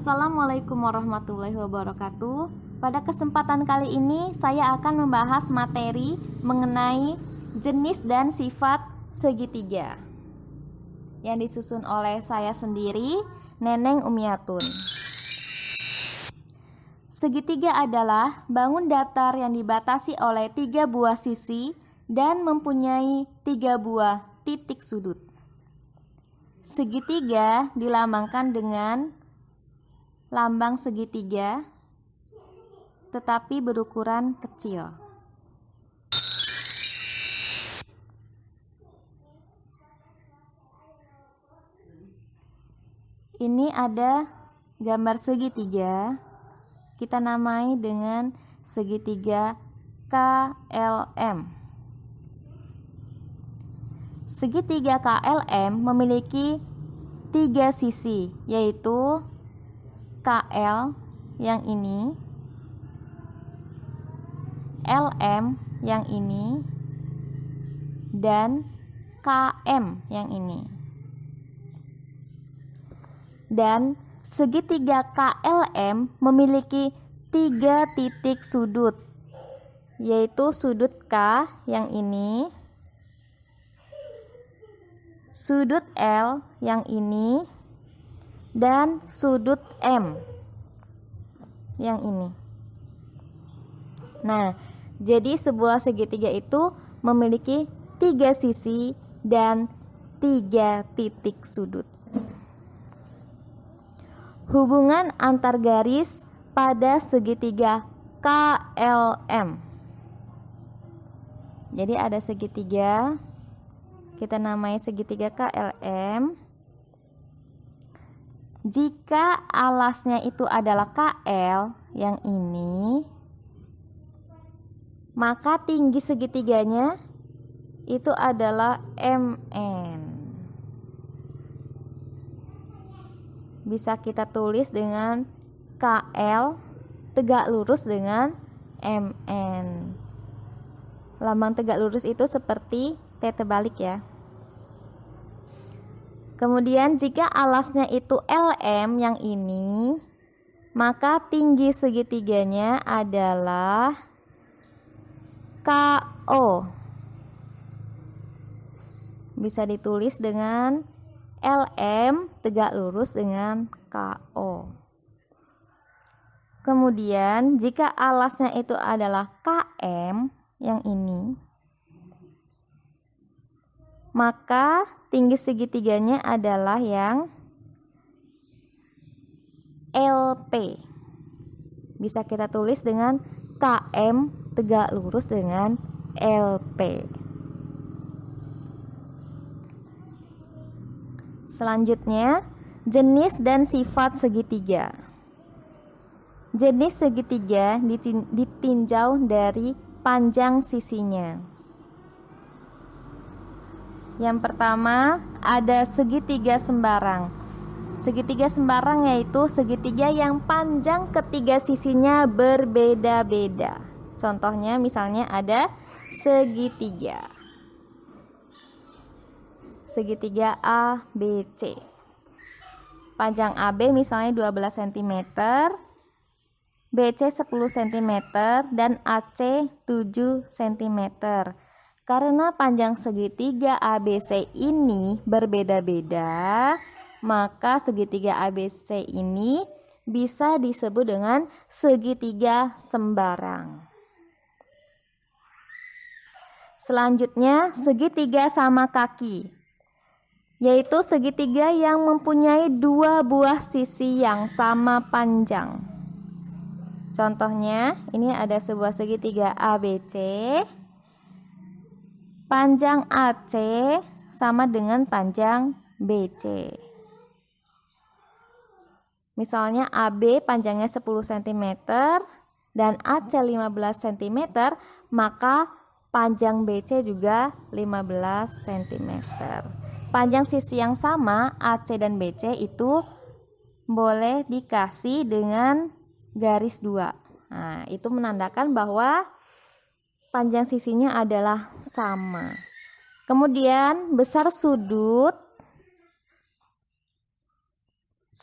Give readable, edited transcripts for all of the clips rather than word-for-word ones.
Assalamualaikum warahmatullahi wabarakatuh. Pada kesempatan kali ini saya akan membahas materi mengenai jenis dan sifat segitiga yang disusun oleh saya sendiri, Neneng Umiatun. Segitiga adalah bangun datar yang dibatasi oleh 3 buah sisi dan mempunyai 3 buah titik sudut. Segitiga dilambangkan dengan lambang segitiga tetapi berukuran kecil. Ini ada gambar segitiga, kita namai dengan segitiga KLM. Segitiga KLM memiliki 3 sisi, yaitu KL yang ini, LM yang ini, dan KM yang ini. Dan segitiga KLM memiliki 3 titik sudut, yaitu sudut K yang ini, sudut L yang ini, dan sudut M yang ini. Nah, jadi sebuah segitiga itu memiliki 3 sisi dan 3 titik sudut. Hubungan antar garis pada segitiga KLM. Jadi ada segitiga, kita namai segitiga KLM. Jika alasnya itu adalah KL yang ini, maka tinggi segitiganya itu adalah MN. Bisa kita tulis dengan KL tegak lurus dengan MN. Lambang tegak lurus itu seperti T terbalik ya. Kemudian jika alasnya itu LM yang ini, maka tinggi segitiganya adalah KO. Bisa ditulis dengan LM tegak lurus dengan KO. Kemudian jika alasnya itu adalah KM yang ini, maka tinggi segitiganya adalah yang LP. Bisa kita tulis dengan KM tegak lurus dengan LP. Selanjutnya, jenis dan sifat segitiga. Jenis segitiga ditinjau dari panjang sisinya. Yang pertama ada segitiga sembarang. Segitiga sembarang yaitu segitiga yang panjang ketiga sisinya berbeda-beda. Contohnya misalnya ada segitiga ABC. Panjang AB misalnya 12 cm, BC 10 cm, dan AC 7 cm. Karena panjang segitiga ABC ini berbeda-beda, maka segitiga ABC ini bisa disebut dengan segitiga sembarang. Selanjutnya, segitiga sama kaki, yaitu segitiga yang mempunyai 2 buah sisi yang sama panjang. Contohnya, ini ada sebuah segitiga ABC. Panjang AC sama dengan panjang BC. Misalnya AB panjangnya 10 cm dan AC 15 cm, maka panjang BC juga 15 cm. Panjang sisi yang sama AC dan BC itu boleh dikasih dengan garis 2. Nah, itu menandakan bahwa panjang sisinya adalah sama. Kemudian besar sudut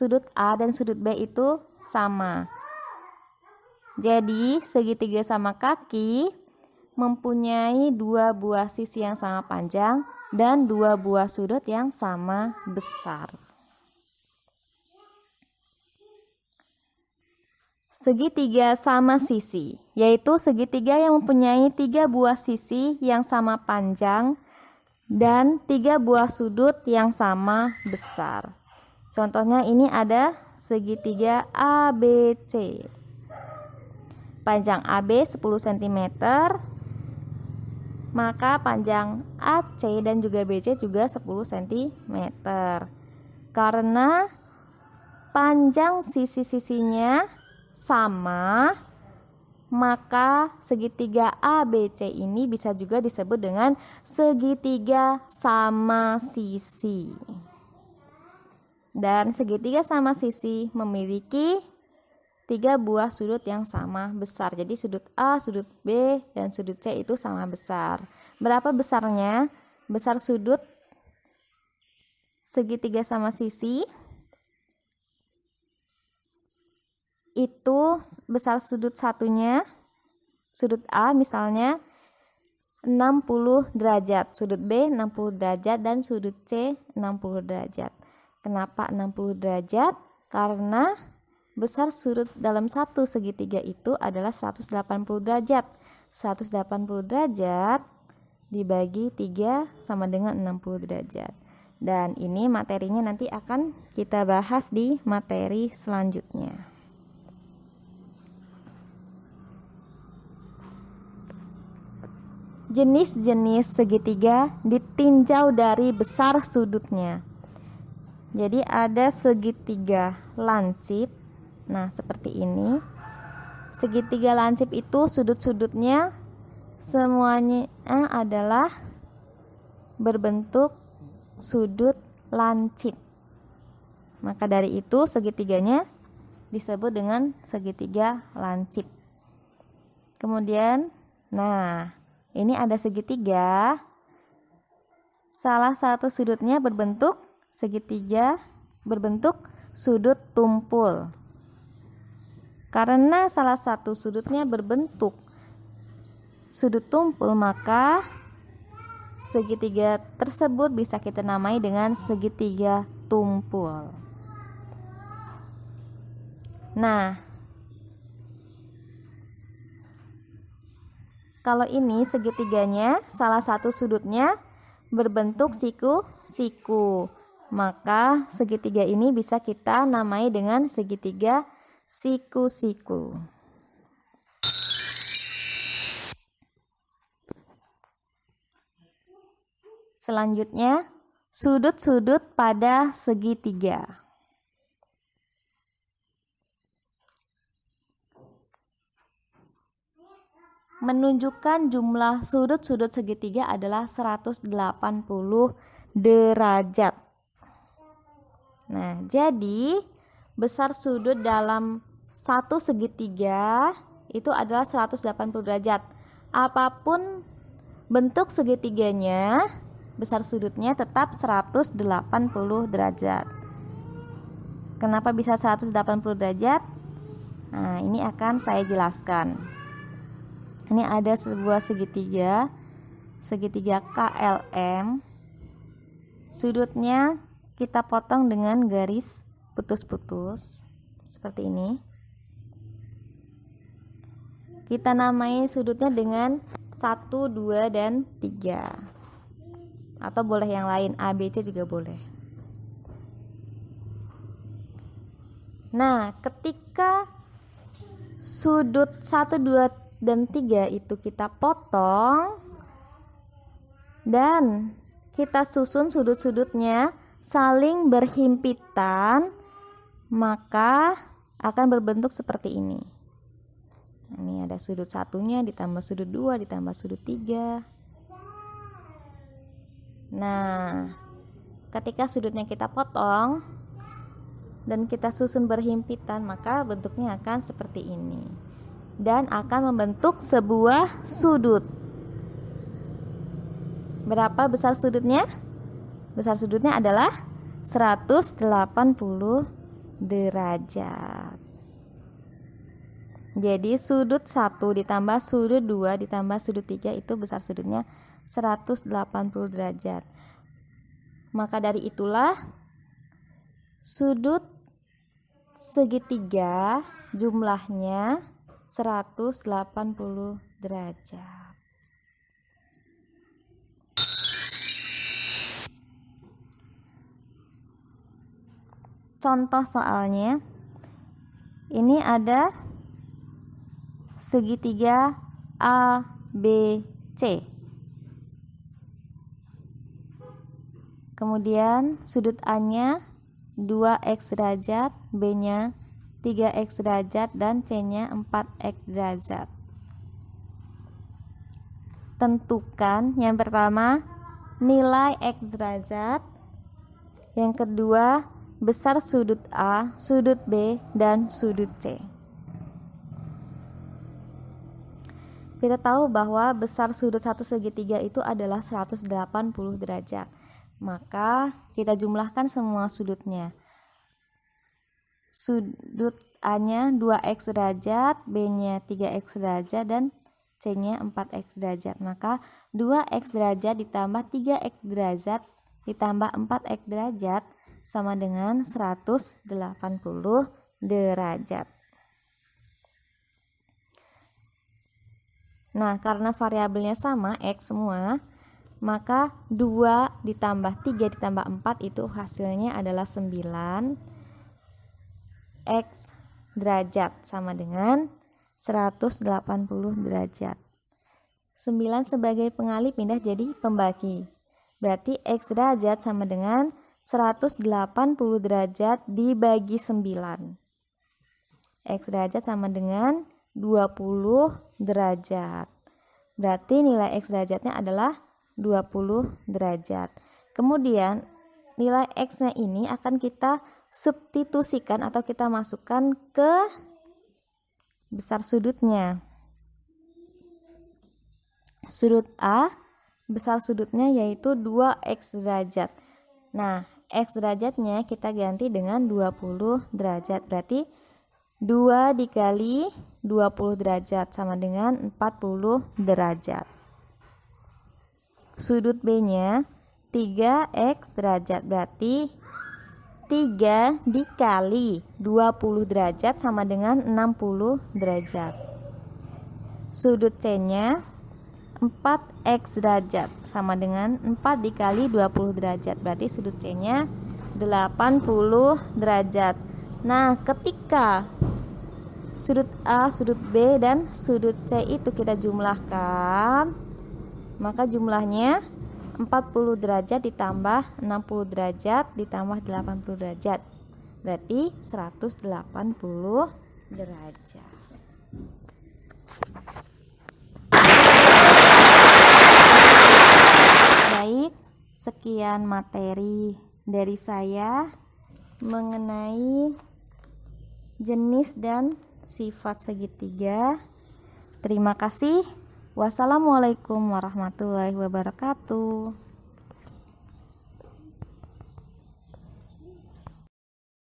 sudut A dan sudut B itu sama. Jadi segitiga sama kaki mempunyai dua buah sisi yang sama panjang dan dua buah sudut yang sama besar. Segitiga sama sisi, yaitu segitiga yang mempunyai tiga buah sisi yang sama panjang dan tiga buah sudut yang sama besar. Contohnya ini ada segitiga ABC. Panjang AB 10 cm, maka panjang AC dan juga BC juga 10 cm. Karena panjang sisi-sisinya sama, maka segitiga ABC ini bisa juga disebut dengan segitiga sama sisi. Dan segitiga sama sisi memiliki tiga buah sudut yang sama besar. Jadi sudut A, sudut B, dan sudut C itu sama besar. Berapa besarnya? Besar sudut segitiga sama sisi itu besar sudut satunya, sudut A misalnya 60 derajat, sudut B 60 derajat, dan sudut C 60 derajat. Kenapa 60 derajat? Karena besar sudut dalam satu segitiga itu adalah 180 derajat. 180 derajat dibagi 3 sama dengan 60 derajat. Dan ini materinya nanti akan kita bahas di materi selanjutnya. Jenis-jenis segitiga ditinjau dari besar sudutnya. Jadi ada segitiga lancip. Nah, seperti ini. Segitiga lancip itu sudut-sudutnya semuanya adalah berbentuk sudut lancip. Maka dari itu segitiganya disebut dengan segitiga lancip. Kemudian, nah, ini ada segitiga, salah satu sudutnya berbentuk segitiga berbentuk sudut tumpul. Karena salah satu sudutnya berbentuk sudut tumpul, maka segitiga tersebut bisa kita namai dengan segitiga tumpul. Nah, kalau ini segitiganya salah satu sudutnya berbentuk siku-siku, maka segitiga ini bisa kita namai dengan segitiga siku-siku. Selanjutnya, sudut-sudut pada segitiga. Menunjukkan jumlah sudut-sudut segitiga adalah 180 derajat. Nah, jadi besar sudut dalam satu segitiga itu adalah 180 derajat. Apapun bentuk segitiganya, besar sudutnya tetap 180 derajat. Kenapa bisa 180 derajat? Nah, ini akan saya jelaskan. Ini ada sebuah segitiga KLM. Sudutnya kita potong dengan garis putus-putus seperti ini. Kita namai sudutnya dengan 1, 2, dan 3. Atau boleh yang lain, A, B, C juga boleh. Nah, ketika sudut 1, 2, dan 3 itu kita potong dan kita susun sudut-sudutnya saling berhimpitan, maka akan berbentuk seperti ini. Ini ada sudut satunya ditambah sudut 2 ditambah sudut 3. Nah, ketika sudutnya kita potong dan kita susun berhimpitan, maka bentuknya akan seperti ini dan akan membentuk sebuah sudut. Berapa besar sudutnya? Besar sudutnya adalah 180 derajat. Jadi sudut 1 ditambah sudut 2 ditambah sudut 3 itu besar sudutnya 180 derajat. Maka dari itulah sudut segitiga jumlahnya 180 derajat. Contoh soalnya, ini ada segitiga ABC. Kemudian sudut A-nya 2x derajat, B-nya 3x derajat, dan C-nya 4x derajat. Tentukan yang pertama nilai x derajat, yang kedua besar sudut A, sudut B, dan sudut C. Kita tahu bahwa besar sudut satu segitiga itu adalah 180 derajat. Maka kita jumlahkan semua sudutnya. Sudut A-nya 2x derajat, B-nya 3x derajat, dan C-nya 4x derajat. Maka 2x derajat ditambah 3x derajat ditambah 4x derajat sama dengan 180 derajat. Nah, karena variabelnya sama, X semua, maka 2 ditambah 3 ditambah 4 itu hasilnya adalah 9 X derajat sama dengan 180 derajat. 9 sebagai pengalih pindah jadi pembagi. Berarti X derajat sama dengan 180 derajat dibagi 9. X derajat sama dengan 20 derajat. Berarti nilai X derajatnya adalah 20 derajat. Kemudian nilai X-nya ini akan kita substitusikan atau kita masukkan ke besar sudutnya. Sudut A, besar sudutnya yaitu 2x derajat. Nah, X derajatnya kita ganti dengan 20 derajat. Berarti 2 dikali 20 derajat sama dengan 40 derajat. Sudut B-nya 3x derajat, berarti 3 dikali 20 derajat sama dengan 60 derajat. Sudut C-nya 4x derajat sama dengan 4 dikali 20 derajat, berarti sudut C-nya 80 derajat. Nah, ketika sudut A, sudut B, dan sudut C itu kita jumlahkan, maka jumlahnya 40 derajat ditambah 60 derajat ditambah 80 derajat, berarti 180 derajat. Baik, sekian materi dari saya mengenai jenis dan sifat segitiga. Terima kasih. Wassalamualaikum warahmatullahi wabarakatuh.